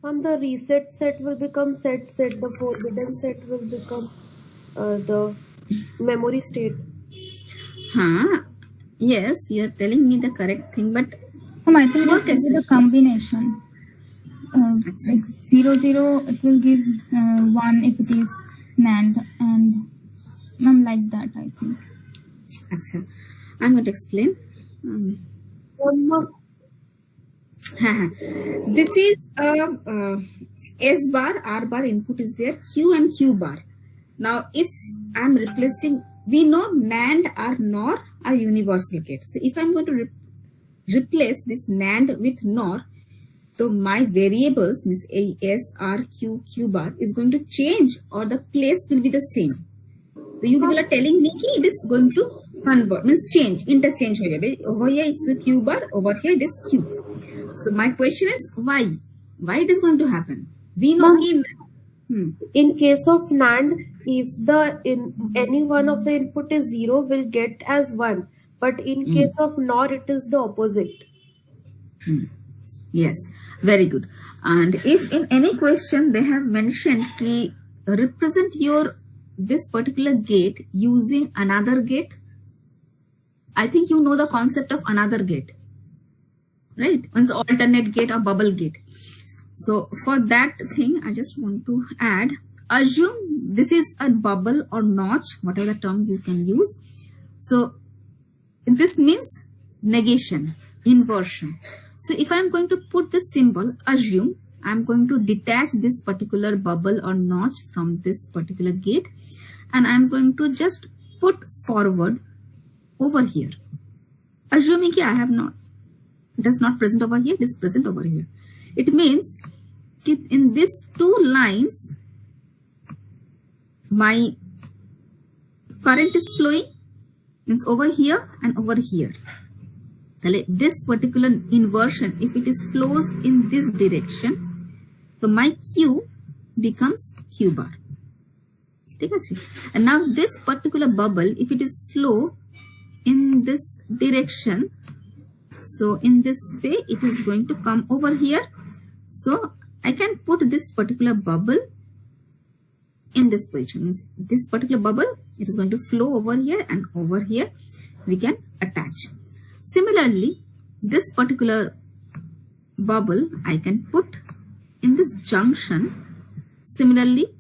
And the reset set will become set set. The forbidden set will become the memory state. Yes, you are telling me the correct thing, but I think it is the combination. Like 0 0, it will give 1 if it is NAND, and like that, I think. Achha. I'm going to explain. This is S bar, R bar input is there, Q and Q bar. Now, if I'm replacing, we know NAND or NOR are universal gate. So, if I'm going to replace this NAND with NOR, so my variables means A, S, R, Q, Q bar is going to change, or the place will be the same. So, you people are telling me that it is going to convert, means change, interchange. Over here it's a Q bar, over here it is Q. So, my question is why? Why it is going to happen? We know in case of NAND, if any one of the input is 0, will get as 1. But in case of NOR, it is the opposite. Yes, very good. And if in any question they have mentioned ki represent this particular gate using another gate, I think you know the concept of another gate, right? Means alternate gate or bubble gate. So for that thing, I just want to add, assume this is a bubble or notch, whatever the term you can use. So this means negation, inversion. So if I'm going to put this symbol, assume I'm going to detach this particular bubble or notch from this particular gate, and I'm going to just put forward over here. Assuming I have not, it is not present over here, it is present over here. It means in these two lines, my current is flowing, means over here and over here. This particular inversion, if it is flows in this direction, so my Q becomes Q bar. And now this particular bubble, if it is flow in this direction, so in this way it is going to come over here. So I can put this particular bubble in this position. This particular bubble, it is going to flow over here, and over here we can attach. Similarly, this particular bubble I can put in this junction. Similarly,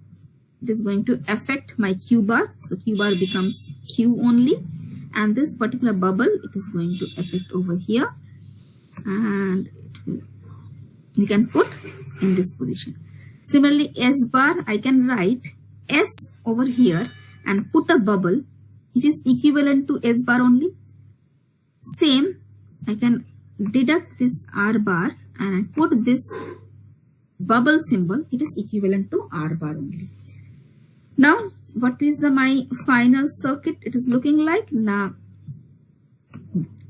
it is going to affect my Q bar. So Q bar becomes Q only, and this particular bubble, it is going to affect over here, and we can put in this position. Similarly, S bar, I can write S over here and put a bubble. It is equivalent to S bar only. Same, I can deduct this R bar and put this bubble symbol. It is equivalent to R bar only. Now, what is my final circuit? It is looking like now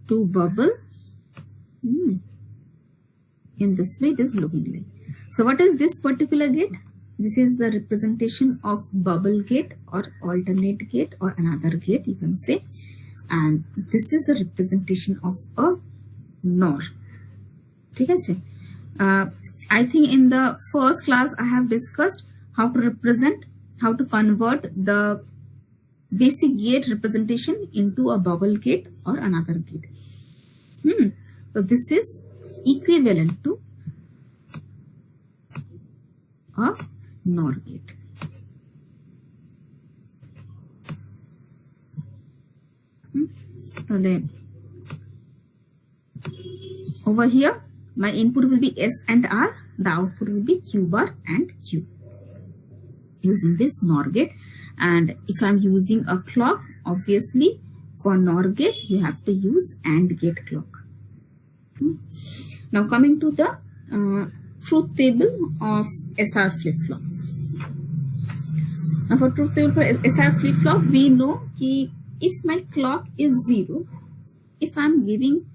to bubble. In this way, it is looking like. So, what is this particular gate? This is the representation of bubble gate or alternate gate or another gate, you can say. And this is a representation of a NOR. I think in the first class I have discussed how to represent, how to convert the basic gate representation into a bubble gate or another gate. So this is equivalent to a NOR gate. Over here, my input will be S and R, the output will be Q bar and Q using this NOR gate. And if I'm using a clock, obviously for NOR gate, you have to use AND gate clock. Now coming to the truth table of SR flip-flop. Now for truth table for SR flip-flop, we know that if my clock is 0, if I'm giving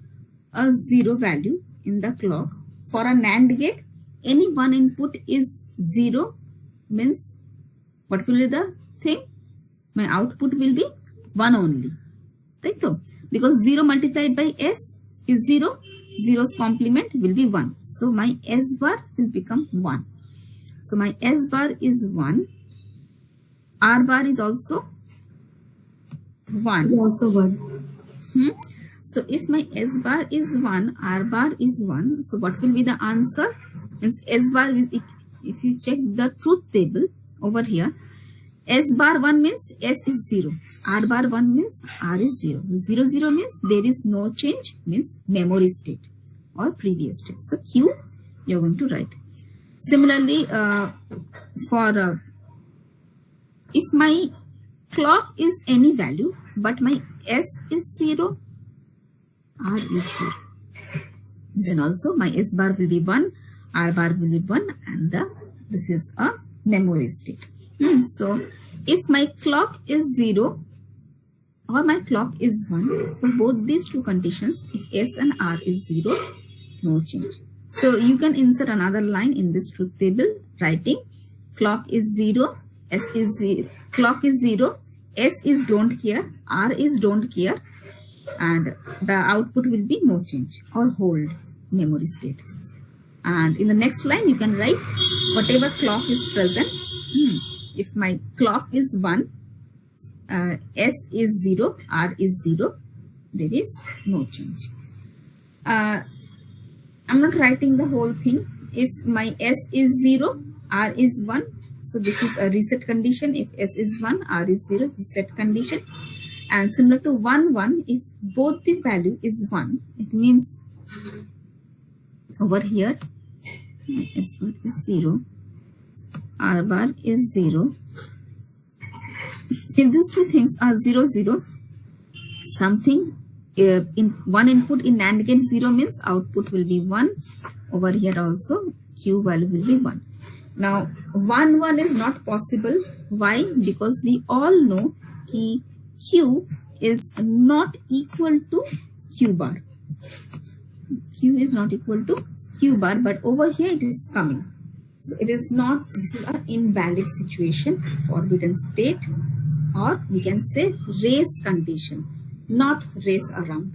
a 0 value in the clock for a NAND gate, any one input is 0, means what will be the thing? My output will be 1 only. Right? So, because 0 multiplied by S, is 0, 0's complement will be 1. So my S bar will become 1. So my S bar is 1. R bar is also 1. Also 1. So if my S bar is 1, R bar is 1. So what will be the answer? Means S bar is, if you check the truth table over here, S bar 1 means S is 0. R bar 1 means R is 0. 0, 0 means there is no change, means memory state or previous state. So Q you are going to write. Similarly, for if my clock is any value but my S is 0, R is 0, then also my S bar will be 1, R bar will be 1, and this is a memory state. So if my clock is 0 or my clock is 1, for both these two conditions, if S and R is 0, no change. So you can insert another line in this truth table writing clock is 0, S is 0, clock is 0, S is don't care, R is don't care, and the output will be no change or hold memory state. And in the next line you can write whatever clock is present. If my clock is 1, S is 0, R is 0, there is no change. I'm not writing the whole thing. If my S is 0, R is 1, so this is a reset condition. If S is 1, R is 0, reset condition. And similar to 1, 1, if both the value is 1, it means over here my S bar is 0, R bar is 0. If these two things are 0, 0, something in one input in NAND gate 0 means output will be 1. Over here also Q value will be 1. Now 1, 1 is not possible. Why? Because we all know that Q is not equal to Q bar. Q is not equal to Q bar, but over here it is coming. So it is not, this is an invalid situation, forbidden state, or we can say race condition, not race around.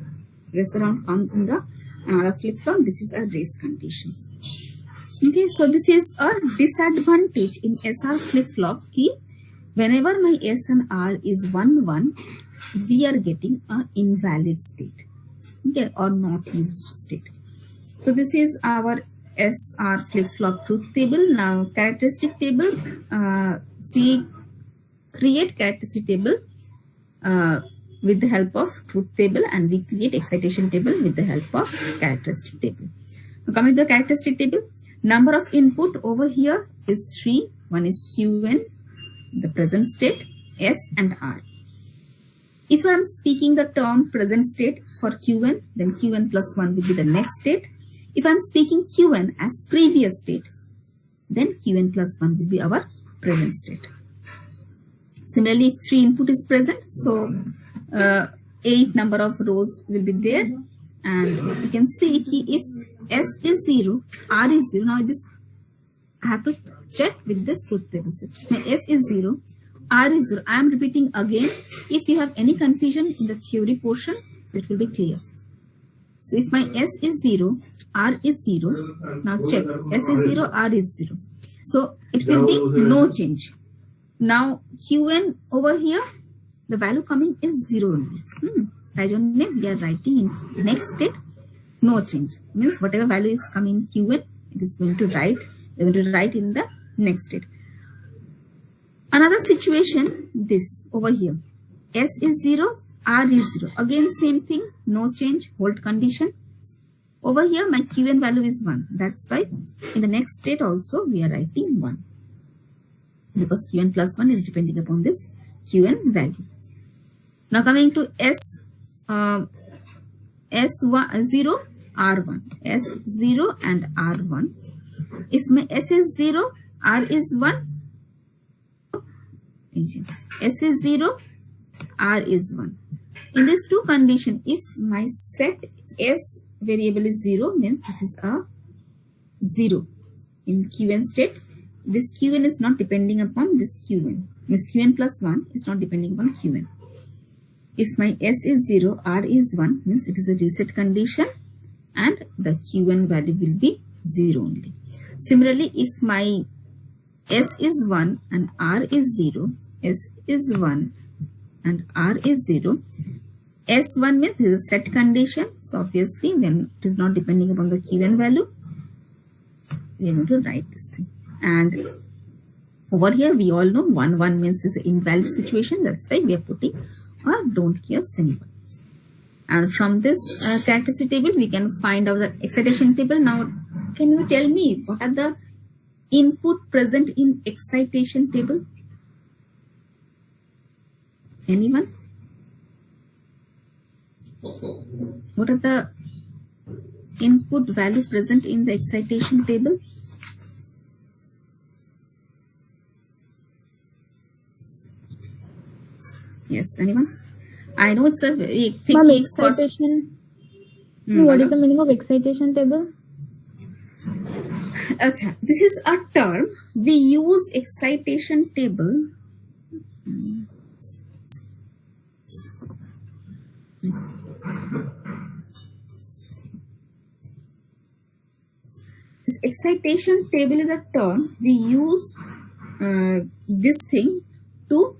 Race around comes in the another flip-flop. This is a race condition. Okay, so this is a disadvantage in SR flip-flop key. Whenever my S and R is 1, 1, we are getting an invalid state, okay, or not used state. So this is our SR flip-flop truth table. Now characteristic table, we create characteristic table with the help of truth table, and we create excitation table with the help of characteristic table. Now coming to the characteristic table, number of input over here is 3. One is Qn, the present state, S and R. If I am speaking the term present state for Qn, then Qn plus 1 will be the next state. If I am speaking Qn as previous state, then Qn plus 1 will be our present state. Similarly, if 3 input is present, so 8 number of rows will be there, and you can see if S is 0, R is 0. Now this I have to check with this truth table. My S is 0, R is 0. I am repeating again. If you have any confusion in the theory portion, it will be clear. So if my S is 0, R is 0. Now check. S is 0, R is 0. So it will be no change. Now Qn over here, the value coming is 0 only. We are writing in next state, no change. Means whatever value is coming in Qn, it is going to write. We are going to write in the next state. Another situation, this over here. S is 0, R is 0. Again same thing, no change, hold condition. Over here my Qn value is 1. That's why in the next state also we are writing 1. Because Qn plus 1 is depending upon this Qn value. Now coming to S0, R1. S0 and R1. If my S is 0, R is 1. S is 0, R is 1. In these two conditions, if my set S variable is 0, means this is a 0. In Qn state, this Qn is not depending upon this Qn. Means Qn plus 1 is not depending upon Qn. If my S is 0, R is 1, means it is a reset condition. and the Qn value will be 0 only. Similarly, if my S is 1 and R is 0, S is 1 and R is 0, S1 means this is a set condition. So obviously when it is not depending upon the Qn value, we are going to write this thing. And over here we all know 1 1 means is an invalid situation. That's why we are putting our don't care symbol. And from this characteristic table we can find out the excitation table. Now can you tell me what are the input present in excitation table? Anyone? What are the input value present in the excitation table? Yes, anyone? I know it's a very tricky excitation. What is the meaning of excitation table? Acha, this is a term we use excitation table. This excitation table is a term we use this thing to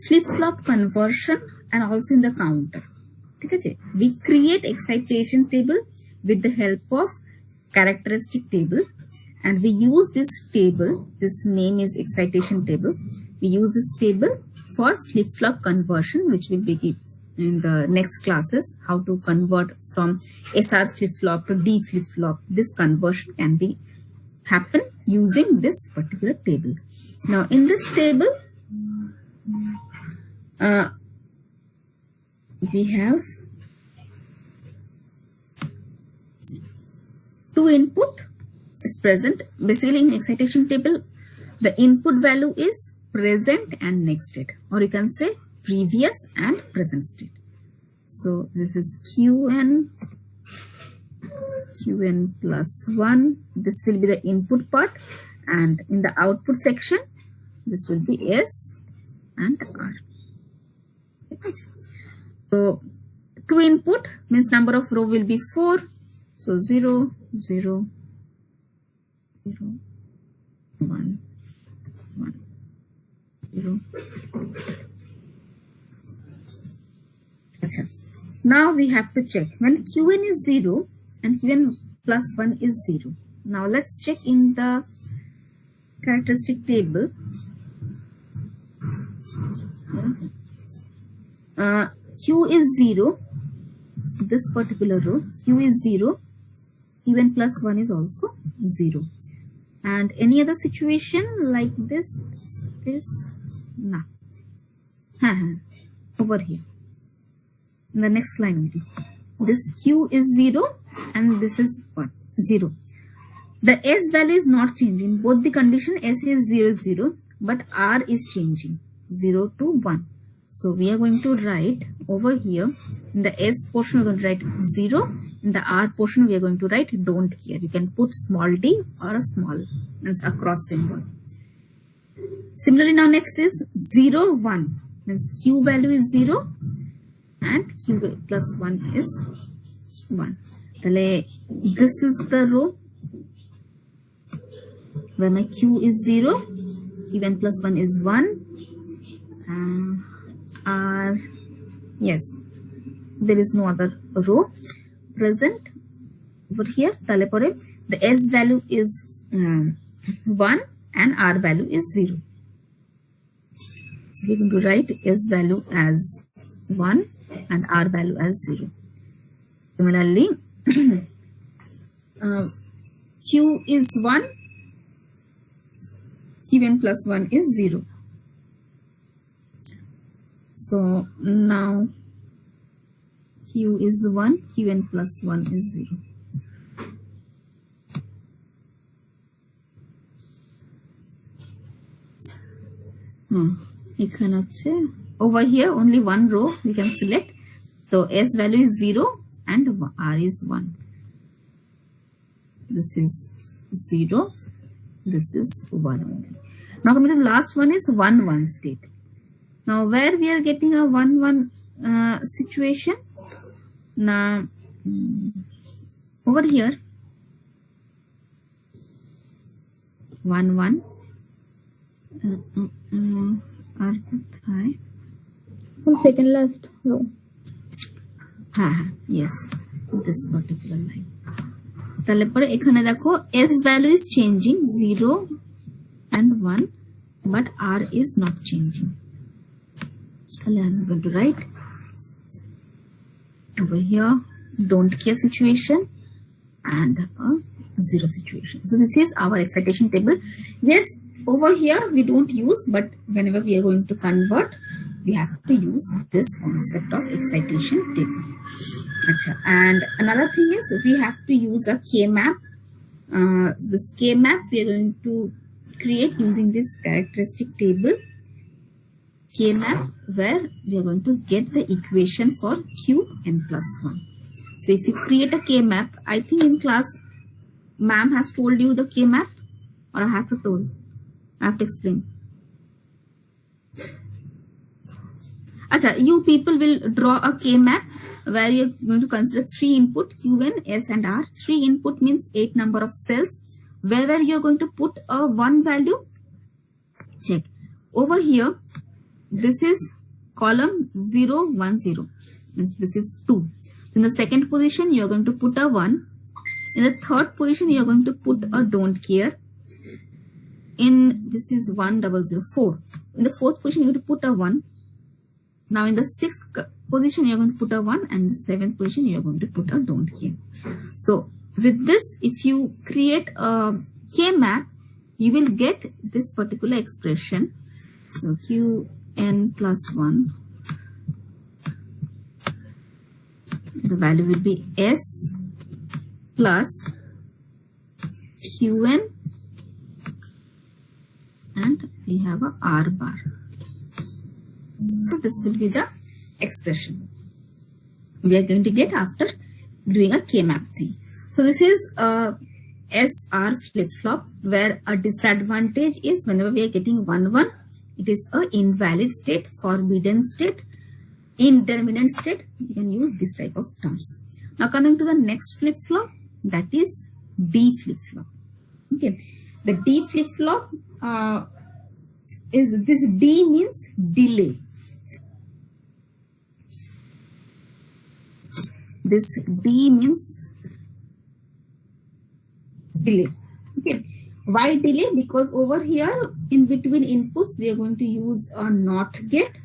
flip-flop conversion and also in the counter. Okay? We create excitation table with the help of characteristic table, and we use this table. This name is excitation table. We use this table for flip-flop conversion, which will be in the next classes, how to convert from SR flip-flop to D flip-flop. This conversion can be happen using this particular table. Now in this table we have two input is present. Basically in excitation table the input value is present and next state, or you can say previous and present state. So this is Qn plus 1. This will be the input part, and in the output section this will be S and R. So 2 input means number of row will be 4. So 0 0 0 1 1 0. Now we have to check when Qn is 0 and Qn plus 1 is 0. Now let's check in the characteristic table. Q is 0, this particular row, Q is 0, Qn plus 1 is also 0. And any other situation like this, nah. Over here. In the next line maybe. This Q is 0 and this is 1, 0. The S value is not changing. Both the condition S is 0, 0, but R is changing 0 to 1. So we are going to write over here in the S portion we are going to write 0. In the R portion we are going to write don't care. You can put small d or a small, means a cross symbol. Similarly now next is 0, 1. Means Q value is 0 and Q plus 1 is 1. This is the row where my Q is 0, Qn plus 1 is 1, R, yes, there is no other row present over here. The S value is 1 and R value is 0. So we are going to write S value as 1 and R value as 0. Similarly, Q is 1, Qn plus 1 is 0. So now Q is 1, Qn plus 1 is 0. Over here only one row we can select. So S value is 0 and R is 1. This is 0. This is 1 only. Now coming to the last one is 1 1 state. Now where we are getting a 1 1 situation. Now over here 1 1 second last row. yes, this particular line. তাহলে পরে এখানে দেখো s value is changing 0 and 1 but r is not changing. তাহলে I'm going to write over here don't care situation and a 0 situation. So this is our excitation table. Yes, over here we don't use, but whenever we are going to convert we have to use this concept of excitation table. Achha. And another thing is we have to use a K-map. This K-map we are going to create using this characteristic table K-map, where we are going to get the equation for Qn plus 1. So if you create a K-map, I think in class ma'am has told you the K-map, or I have to explain. Acha, you people will draw a K-map where you are going to consider 3 input Qn, S and R. 3 input means 8 number of cells. Wherever you are going to put a 1 value, check. Over here, this is column 0 1 0. This is 2. In the second position, you are going to put a 1. In the third position, you are going to put a don't care. In this is 1004. In the fourth position, you have to put a 1. Now in the sixth position, you are going to put a 1, and in the seventh position, you are going to put a don't care. So with this, if you create a K-map, you will get this particular expression. So Qn plus 1, the value will be S plus Qn, and we have a R bar. So this will be the expression we are going to get after doing a K-map thing. So this is a SR flip-flop, where a disadvantage is whenever we are getting 1 1, it is a invalid state, forbidden state, indeterminate state. You can use this type of terms. Now coming to the next flip-flop, that is D flip-flop. Okay, the D flip-flop is, this D means delay. This D means delay. Okay, why delay? Because over here in between inputs we are going to use a NOT gate.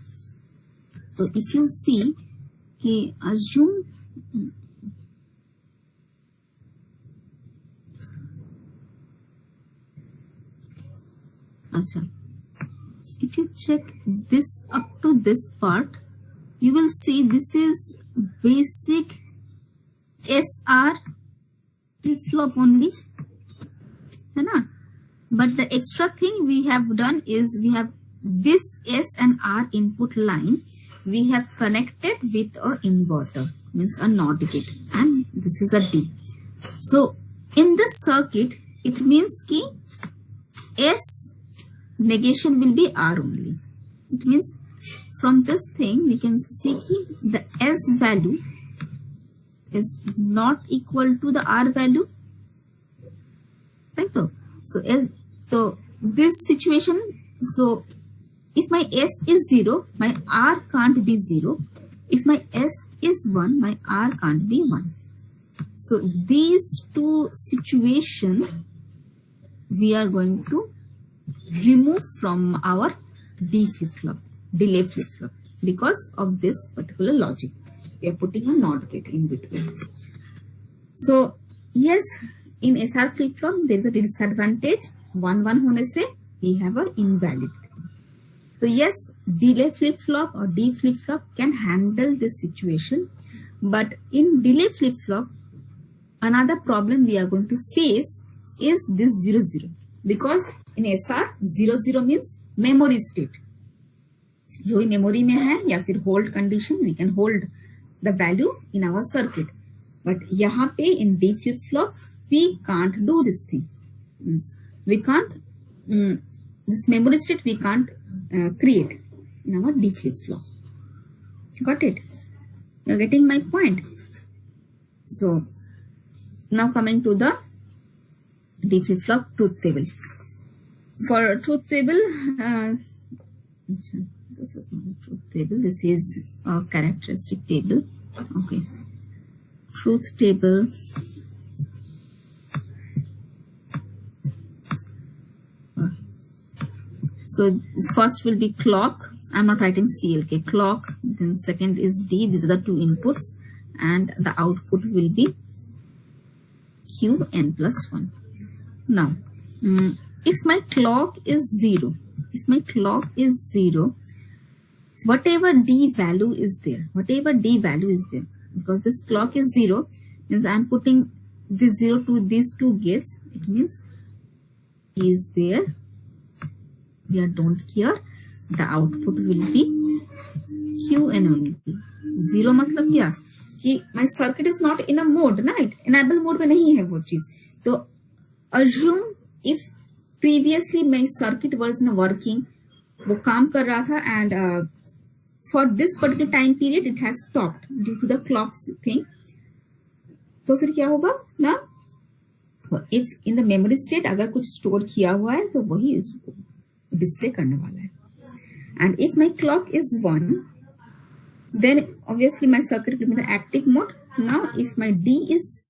So if you see, assume if you check this up to this part, you will see this is basic SR flip-flop only, but the extra thing we have done is we have this S and R input line we have connected with a inverter, means a NOT gate, and this is a D. So in this circuit, it means ki S negation will be R only. It means from this thing we can see ki the S value is not equal to the R value, right? So this situation, so if my S is 0, my R can't be 0. If my S is 1, my R can't be 1. So these two situations we are going to remove from our D flip-flop, delay flip-flop, because of this particular logic. We are putting a NOT gate in between. So yes, in SR flip-flop there is a disadvantage. 1 1 hone se we have a invalid thing. So yes, delay flip-flop or D flip-flop can handle this situation, but in delay flip-flop another problem we are going to face is this 0 0, because in SR 0 0 means memory state. जो भी memory में है या फिर hold condition, we can hold the value in our circuit, but यहाँ पे in D flip flop we can't do this thing. We can't this memory state we can't create in our D flip flop. Got it? You're getting my point. So now coming to the D flip-flop truth table. For truth table, this is not a truth table, this is a characteristic table. Okay, truth table. So first will be clock. I'm not writing CLK, clock. Then second is D. These are the two inputs, and the output will be Qn plus 1. Now, if my clock is 0, whatever D value is there, because this clock is 0, means I'm putting this 0 to these two gates. It means is there. We don't care. The output will be Qn only. 0 मतलब क्या कि my circuit is not in a mode, right? Enable mode में नहीं है वो चीज. तो assume if previously my circuit was not working, वो काम कर रहा था, and for this particular time period it has stopped due to the clock thing. तो फिर क्या होगा ना? If in the memory state अगर कुछ store किया हुआ है तो वही उसको डिस्प्ले करने वाला है. And if my clock is 1, then obviously my circuit will be in the active mode. Now if my D is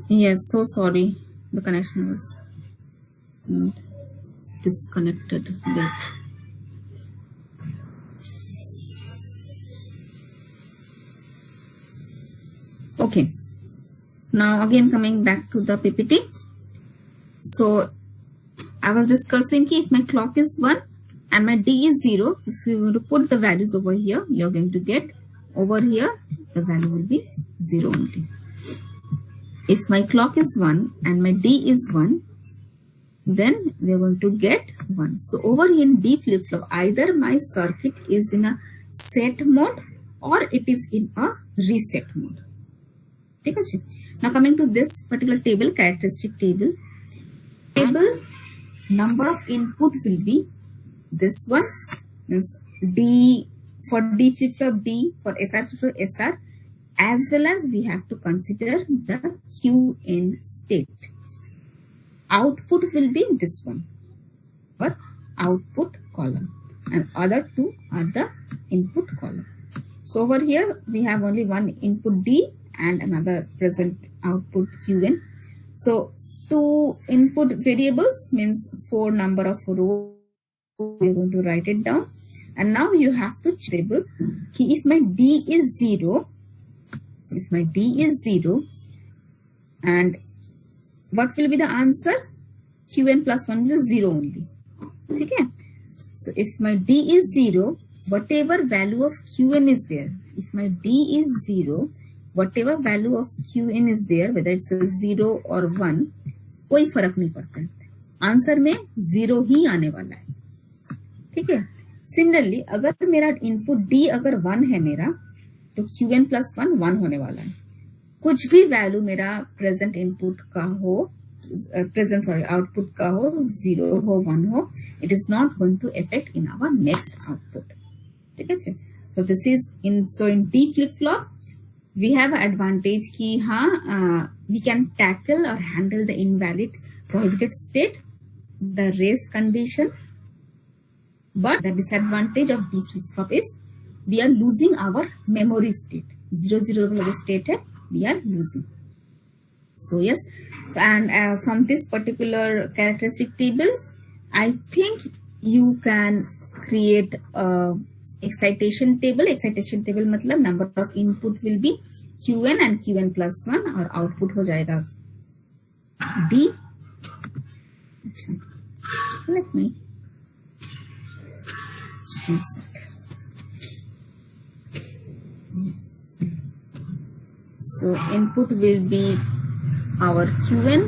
yes, so sorry, the connection was disconnected a bit. Okay, now again coming back to the PPT. So I was discussing if my clock is 1 and my D is 0, if you want to put the values over here, you're going to get over here the value will be 0 only. If my clock is 1 and my D is 1, then we are going to get 1. So over here in D flip-flop, either my circuit is in a set mode or it is in a reset mode. Okay. Now coming to this particular table, characteristic table. Number of input will be this one, means D for D flip-flop D, for SR flip-flop SR, as well as we have to consider the Qn state. Output will be this one, or output column, and other two are the input column. So over here we have only one input D and another present output Qn. So two input variables means 4 number of rows. We are going to write it down, and now you have to check if my D is 0. If my D is 0, and what will be the answer? Qn plus 1 will be 0 only. Okay. So if my D is 0, whatever value of Qn is there, if my D is 0, whatever value of Qn is there, whether it's a 0 or 1, कोई फर्क नहीं पड़ता है, answer में 0 ही आने वाला है. ठीक है. सिमिलरली अगर मेरा इनपुट D अगर 1 है मेरा, तो Qn plus 1 1 होने वाला है. कुछ भी वैल्यू मेरा प्रेजेंट इनपुट का हो, प्रेजेंट सॉरी आउटपुट का हो, 0 हो 1 हो, it is not going to affect in our next output. ठीक है. So this is in D flip flop we have advantage कि हाँ we can tackle or handle the invalid prohibited state, the race condition, but the disadvantage of D flip flop is we are losing our memory state. 0 वाला जो state है we are losing. So yes, so and from this particular characteristic table I think you can create a excitation table. Excitation table मतलब number of input will be qn and qn plus 1 और output हो जाएगा d. अच्छा, let me insert. So input will be our qn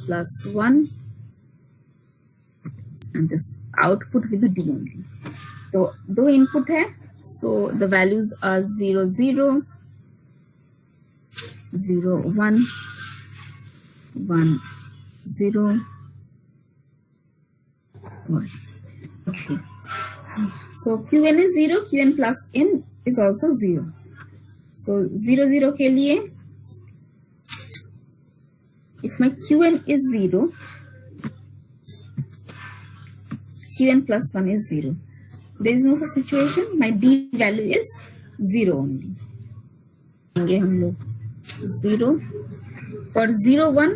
plus 1 and this output will be d only. तो दो input है, so the values are 0 0 0 1 1 0 1. Okay, so qn is 0, qn plus n is also 0. So 0 0 के लिए if my qn is 0, qn plus 1 is 0. There is no such situation. My d value is 0 only. हम लोग 0 for 0 1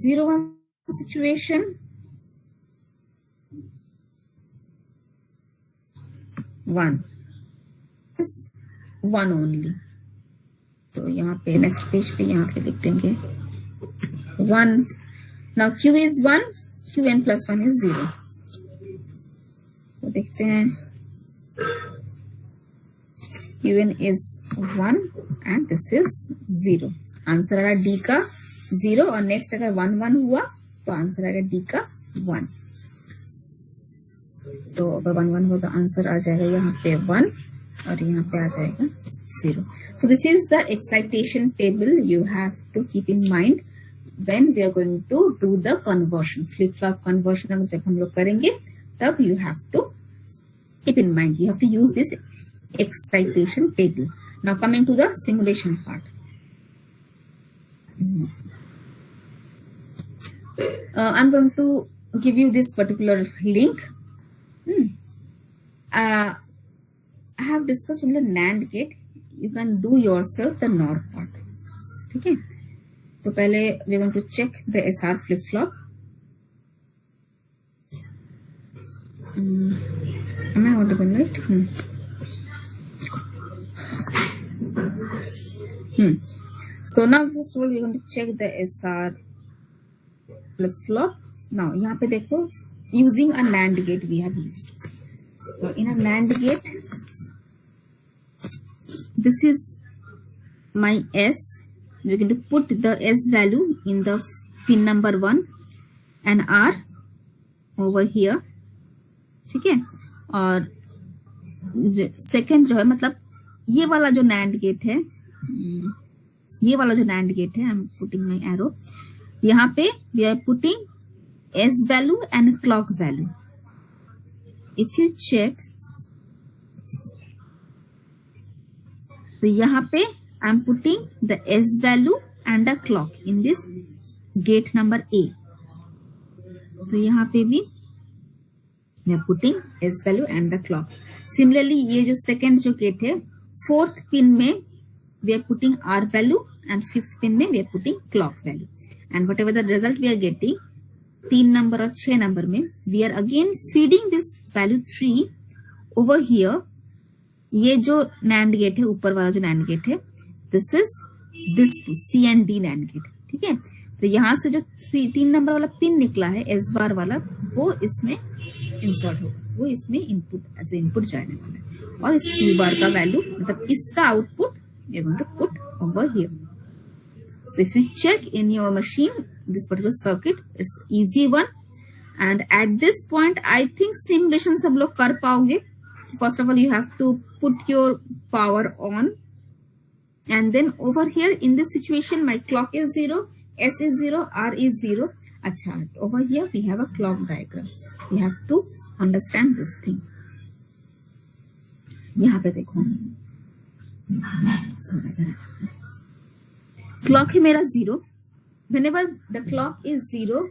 0 1 situation 1 is 1 only. तो यहाँ पे next page पे यहाँ पे लिख देंगे 1. Now q is 1, qn plus 1 is 0. तो देखते हैं qn is 1 and this is 0. Answer आएगा d का 0 और नेक्स्ट अगर 1 1 हुआ तो आंसर आएगा d का 1. तो अगर 1 1 हो तो आंसर आ जाएगा यहाँ पे 1 और यहाँ पे आ जाएगा 0. So this is the excitation table you have to keep in mind when we are going to do the conversion. Flip flop conversion अगर जब हम लोग करेंगे तब you have to keep in mind, you have to use this excitation table. Now coming to the simulation part. I'm going to give you this particular link. I have discussed on the NAND gate. You can do yourself the NOR part. Okay. तो पहले we are going to check the SR flip flop. Am I audible, right? So now first of all we are going to check the SR flip flop. Now यहाँ पे देखो using a NAND gate we have used. So in a NAND gate, this is my S. We are going to put the S value in the pin number 1 and R over here. ठीक है. और second जो है मतलब ये वाला जो NAND gate है, ये वाला जो NAND गेट है, I am putting my arrow. यहाँ पे we are putting S value and clock value. If you check, तो यहाँ पे I am putting the S value and a clock in this gate number A. तो यहाँ पे भी we are putting S value and the clock. Similarly, ये जो second जो gate है, fourth pin में we are putting R value and fifth pin में we are putting clock value. And whatever the result we are getting, 3 number और 6 number में we are again feeding this value 3 over here. ये जो NAND gate है, ऊपर वाला जो NAND gate है, this is this to C and D NAND gate. ठीक है. तो यहाँ से जो 3 नंबर वाला पिन निकला है S बार वाला, वो इसमें इंसर्ट होगा, वो इसमें इनपुट एज इनपुट जाने वाला है. और इस Q बार का वैल्यू मतलब इसका output we are going to put over here. So if you check in your machine, this particular circuit is easy one. And at this point, I think simulation सब लोग कर पाओगे. first of all you have to put your power on, and then over here in this situation my clock is 0, S is 0, R is 0. अच्छा, over here we have a clock diagram. You have to understand this thing. यहाँ पे देखो, clock है मेरा 0. Whenever the clock is 0,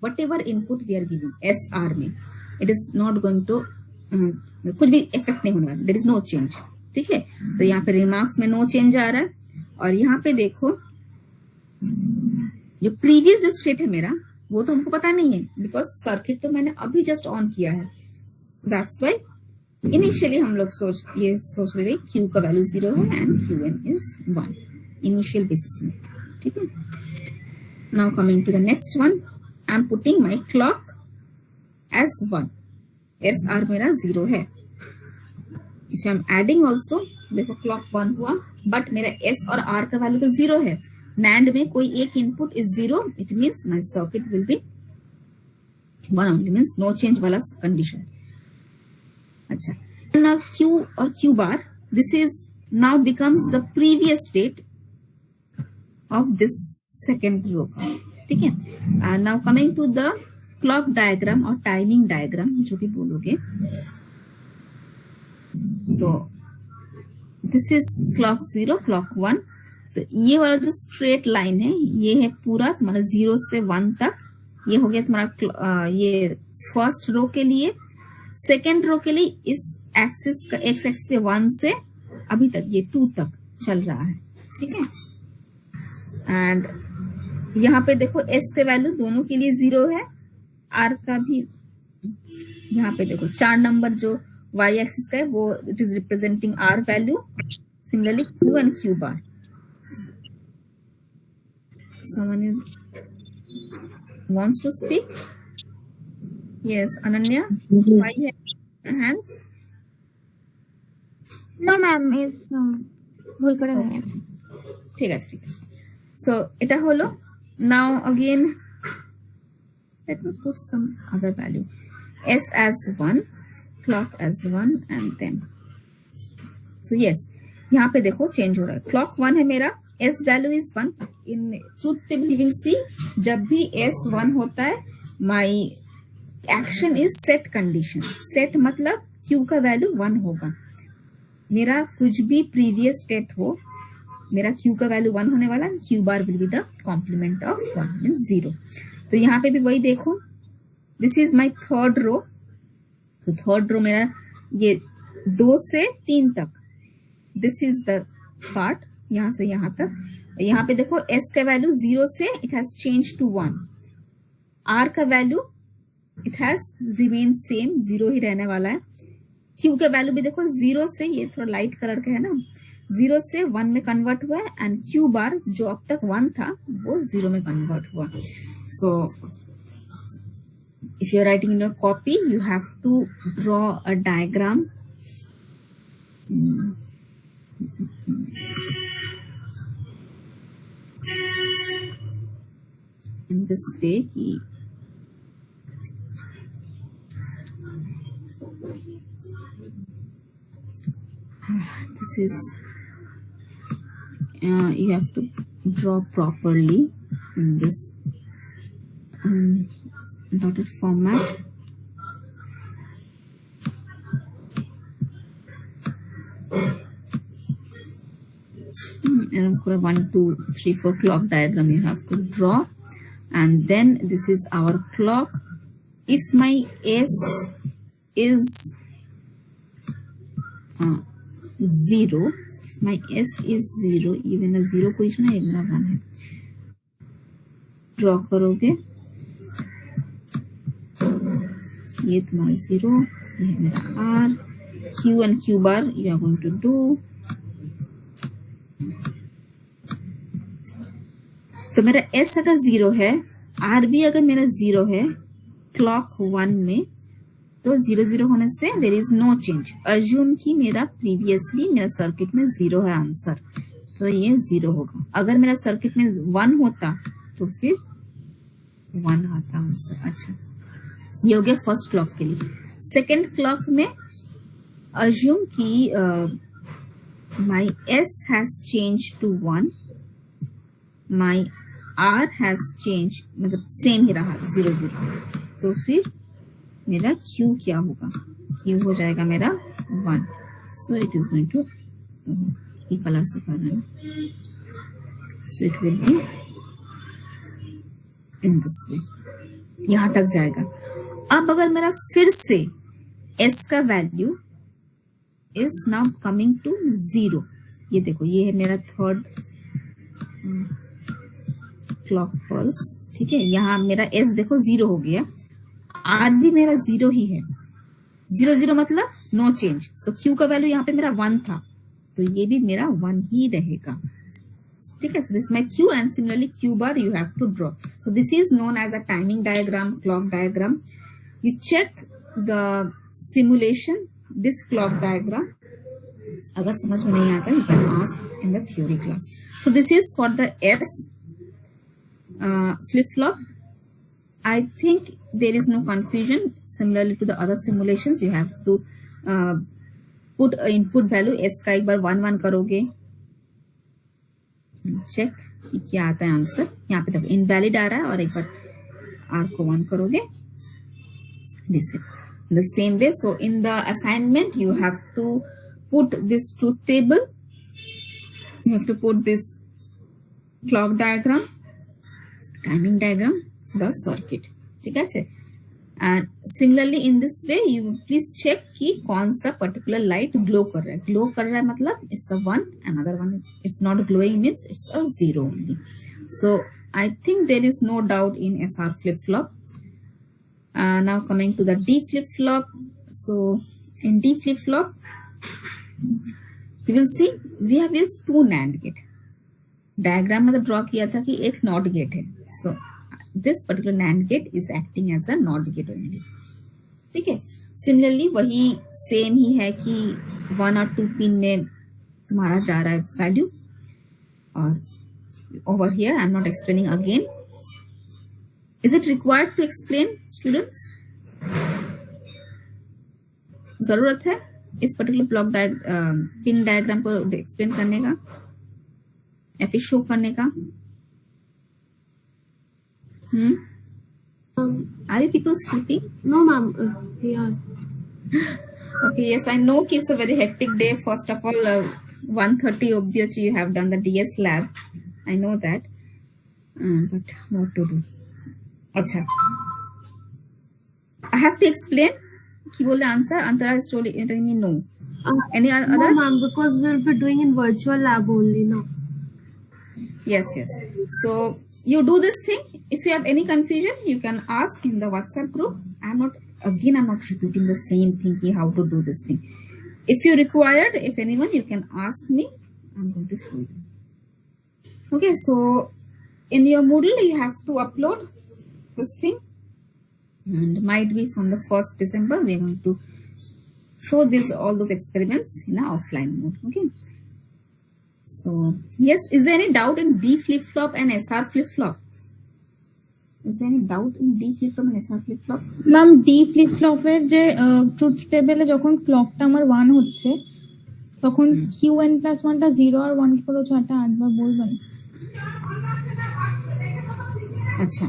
whatever input we are giving SR में, it is not going to कुछ भी effect नहीं होने वाला. There is no change. ठीक है, तो यहाँ पे रिमार्क्स में नो चेंज आ रहा है. और यहाँ पे देखो जो प्रीवियस जो स्टेट है मेरा वो तो हमको पता नहीं है, बिकॉज सर्किट तो मैंने अभी जस्ट ऑन किया है. दैट्स वाई इनिशियली हम लोग सोच रहे क्यू का वैल्यू 0 है and Q N is 1 initial basis में. ठीक है, now coming to the next one, I am putting my clock as 1. S R मेरा 0 है. If I am adding also, देखो क्लॉक 1 हुआ, बट मेरा एस और आर का वैल्यू तो 0 है. NAND में कोई एक input is 0, it means my circuit will be 1 only, means no change वाला कंडीशन. अच्छा, नाउ Q और Q bar, this is now becomes the previous state of this second row. ठीक है, now coming to the clock diagram और timing diagram, जो भी बोलोगे. So this is clock 0, clock 1. तो ये वाला जो स्ट्रेट लाइन है ये है पूरा तुम्हारा 0 से 1 तक. ये हो गया तुम्हारा ये फर्स्ट रो के लिए. सेकेंड रो के लिए इस एक्सिस का एक्स एक्सिस के 1 से अभी तक ये 2 तक चल रहा है. ठीक है, एंड यहाँ पे देखो एस के वैल्यू दोनों के लिए 0 है, आर का भी. यहाँ पे देखो 4 नंबर जो वाई एक्सिस का है वो it is representing R value. Similarly Q and Q bar. Someone wants to speak? Yes, Ananya, why you have hands? No, ma'am, is ভুল করে হয়ে গেছে. ঠিক আছে, ঠিক আছে. So এটা হলো. Now again let me put some other value. S as 1, clock as 1, and then so yes, यहाँ पे देखो चेंज हो रहा है. क्लॉक 1 है मेरा, S value is 1. In truth table you will see जब भी S 1 होता है my action is set condition. Set मतलब Q का वैल्यू 1 होगा. मेरा कुछ भी प्रीवियस स्टेट हो, मेरा Q का वैल्यू 1 होने वाला. Q bar will be the complement of 1 means 0. तो यहाँ पे भी वही देखो, this is my third row. तो थर्ड रो मेरा ये 2 से 3 तक, दिस इज द पार्ट यहां से यहां तक. यहाँ पे देखो S का वैल्यू 0 से it has change to 1. R का value it has remain same, 0 ही रहने वाला है. Q का वैल्यू भी देखो 0 से, ये थोड़ा लाइट कलर का है ना, 0 से 1 में कन्वर्ट हुआ है. एंड Q बार जो अब तक 1 था वो 0 में कन्वर्ट हुआ. So if you are writing in your copy you have to draw a diagram. In this way कि this is you have to draw properly in this dotted format. And 1, 2, 3, 4 clock diagram you have to draw. And then this is our clock. If my S is 0, if my S is 0, even a 0 position है, मेरा 1 है. Draw करोगे, ये तुम्हारा 0, ये मेरा R. Q and Q bar you are going to do. तो मेरा S अगर 0 है, R भी अगर मेरा 0 है क्लॉक 1 में, तो 0 0 होने से there is no change. Assume कि मेरा प्रीवियसली मेरा सर्किट में 0 है आंसर, तो ये 0 होगा. अगर मेरा सर्किट में 1 होता तो फिर 1 आता आंसर. अच्छा, ये हो गया फर्स्ट क्लॉक के लिए. सेकेंड क्लॉक में assume कि my S has changed to 1, my R has changed, मतलब सेम ही रहा 0 0, तो फिर मेरा Q क्या होगा? Q हो जाएगा मेरा 1. So it is going to ये कलर से कर रहे हैं, so it will be in this way, यहाँ तक जाएगा. अब अगर मेरा फिर से S का value is now coming to 0, ये देखो, ये है मेरा थर्ड क्लॉक पल्स, ठीक है. यहाँ मेरा S देखो 0 हो गया, R भी मेरा 0 ही है. 0 0 मतलब नो चेंज. सो Q का वैल्यू यहाँ पे मेरा 1 था, तो ये भी मेरा 1 ही रहेगा, ठीक है. So this my Q and similarly Q bar you have to draw. So this is known as a timing diagram, clock diagram. You check the simulation this clock diagram. अगर समझ में नहीं आता, you can ask in the theory class. So this is for the S flip flop. I think there is no confusion. Similarly to the other simulations, you have to put input value S का एक बार 1 1 करोगे, check कि क्या आता है answer. यहाँ पे देखो इनवैलिड आ रहा है, और एक बार R को 1 करोगे, the same way. So in the assignment you have to put this truth table, you have to put this clock diagram, timing diagram, the circuit, ठीक है. And similarly in this way you please check कि कौन सा particular light glow कर रहा है. Glow कर रहा है मतलब it's a 1, another one it's not glowing means it's a 0 only. So I think there is no doubt in SR flip flop. Now coming to the D flip flop. So in D flip flop you will see we have used 2 NAND gate. Diagram में तो draw किया था कि एक not gate है. So this particular NAND gate is acting as a not gate only, ठीक है. Similarly वही सेम ही है कि 1 और 2 पिन में तुम्हारा जा रहा है वैल्यू. और over here I am not explaining again. Is it required to explain students? जरूरत है इस पर्टिकुलर ब्लॉक पिन डायग्राम को एक्सप्लेन करने का या फिर शो करने का? Are you people sleeping? No, ma'am. We are. Okay, yes, I know it's a very hectic day. First of all, 1:30 of the you have done the DS lab. I know that. But what to do? अच्छा. I have to explain. कि बोले answer? Antara is telling me no. Any other? No, ma'am, because we'll be doing in virtual lab only now. Yes, yes. So you do this thing. If you have any confusion, you can ask in the WhatsApp group. I'm not repeating the same thing, how to do this thing. If you required, if anyone, you can ask me. I'm going to show you. Okay, so in your Moodle, you have to upload this thing. And might be from the 1st December, we are going to show all those experiments in an offline mode. Okay. So yes, is there any doubt in D flip flop and SR flip flop? Is there any doubt in D flip flop and SR flip flop? Ma'am D flip ফ্লপের যে truth টেবিলে যখন ক্লকটা আমার 1 হচ্ছে তখন Qn+1 টা 0 আর 1 কি করে 6টা 8 বার বলবেন? আচ্ছা,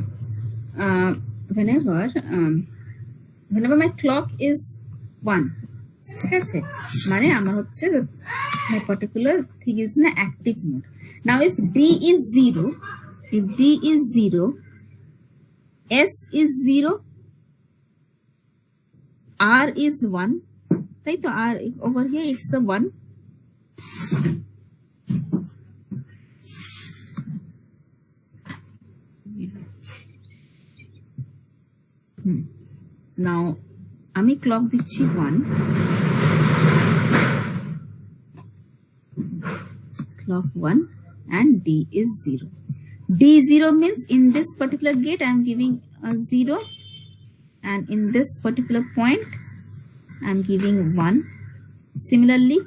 whenever my clock is 1, ঠিক আছে, মানে আমার হচ্ছে my particular thing is in an active mode. Now if D is 0, S is 0, R is 1, right? So R over here it's a 1. Now আমি ক্লক দিচ্ছি 1, clock 1 and D is 0. D0 means in this particular gate I am giving a 0, and in this particular point I am giving 1. Similarly,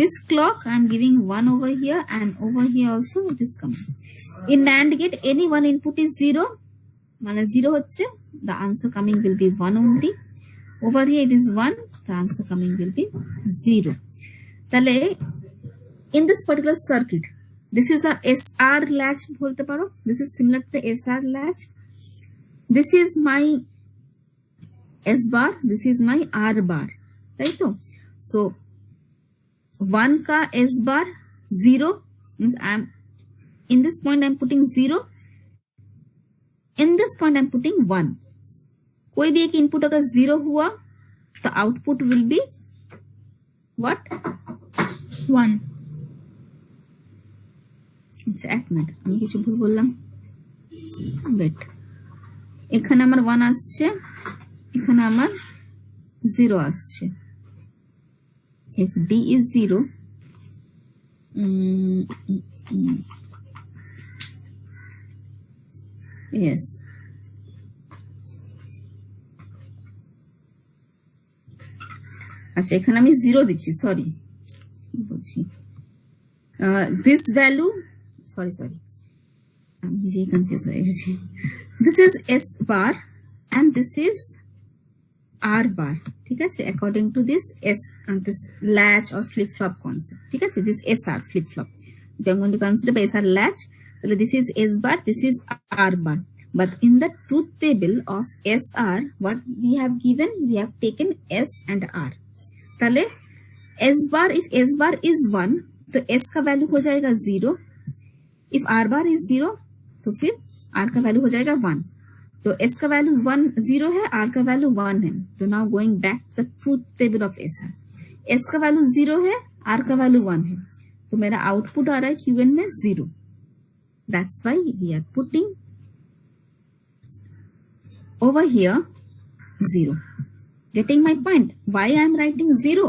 this clock I am giving 1 over here, and over here also it is coming. In NAND gate, any one input is 0, মানে 0 হচ্ছে, the answer coming will be 1 only. Over here it is 1, the answer coming will be 0. তাহলে in this particular circuit, this is a SR latch বলতে পারো, this is similar to the SR latch. This is my S bar, this is my R bar, তাই তো? So 1 का S bar 0 means I'm in this point I'm putting 0, in this point I'm putting 1. कोई भी एक input अगर 0 हुआ तो output will be what? 1. আচ্ছা এক মিনিট, আমি কিছু ভুল বললাম, ওয়েট, এখানে আমার 1 আসছে, এখানে আমার 0 আসছে। if d is 0, yes, আচ্ছা এখানে আমি 0 দিচ্ছি, সরি কি বলছি, দিস ভ্যালু, সরি আমি নিজেই কনফিউজ হয়ে গেছি, this is S bar and this is R bar, ঠিক আছে, according to this S this latch or flip flop concept, ঠিক আছে, this S R flip flop, if I'm going to consider S R latch, তাহলে this is S bar, this is R bar. But in the truth table of SR, what we have given, we have taken S and R. ताले S bar, if S bar is 1, तो S का value हो जाएगा 0. If R bar is 0, तो फिर R का value हो जाएगा 1. तो S का वैल्यू 0 है, R का वैल्यू 1 है. तो now going back to the truth table of SR. S का वैल्यू 0 है, R का वैल्यू 1 है. तो मेरा आउटपुट आ रहा है QN में 0. That's why we are putting over here 0. Getting my point? Why I am writing 0?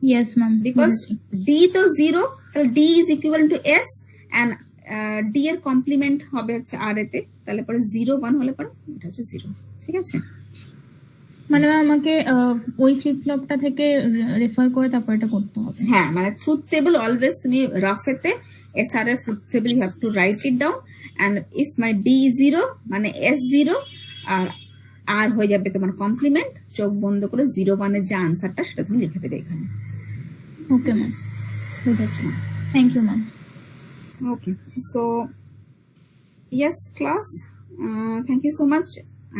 Yes, ma'am. Because D to 0, so D is equivalent to S and D এর complement হবে হচ্ছে R এতে, তাহলে পরে 0 1 হলে পরে এটা হচ্ছে 0, ঠিক আছে? মানে আমাকে ওই ফ্লিপ ফ্লপটা থেকে রেফার করে তারপর এটা করতে হবে। হ্যাঁ, মানে ট্রুথ টেবল অলওয়েজ তুমি রাফেতে SR এর truth table you have to write it down, and if my D 0 মানে S 0 আর R হয়ে যাবে তোমার কমপ্লিমেন্ট, চোখ বন্ধ করে 0 1 এর যে আনসারটা সেটা তুমি লিখে দেবে এখানে। ওকে ম্যাম, বুঝেছি। Thank you ma'am. Okay, so yes class, thank you so much.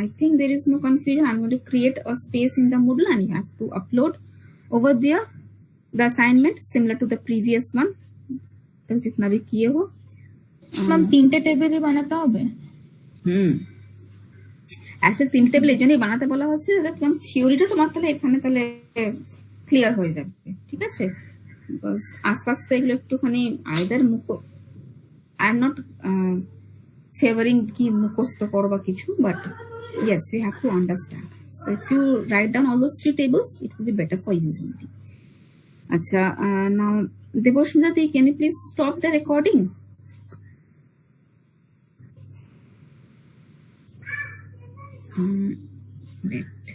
I think there is no confusion. I'm going to create a space in the Moodle and you have to upload over there the assignment similar to the previous one. तो जितना भी किए हो ma'am 3টে table ही বানাতে হবে। আসলে 3টে টেবিল এই জন্যই বানাতে বলা হচ্ছে যাতে তোমার থিওরিটা তোমার তাহলে এখানে তাহলে ক্লিয়ার হয়ে যাবে, ঠিক আছে? বিকজ আস্তে আস্তে এগুলো একটুখানি either I am not favoring ki mukhosto korba kichu, but yes, we have to understand. So if you write down all those 3 tables, it will be better for you. Acha, now Deboshmita, can you please stop the recording? Wait.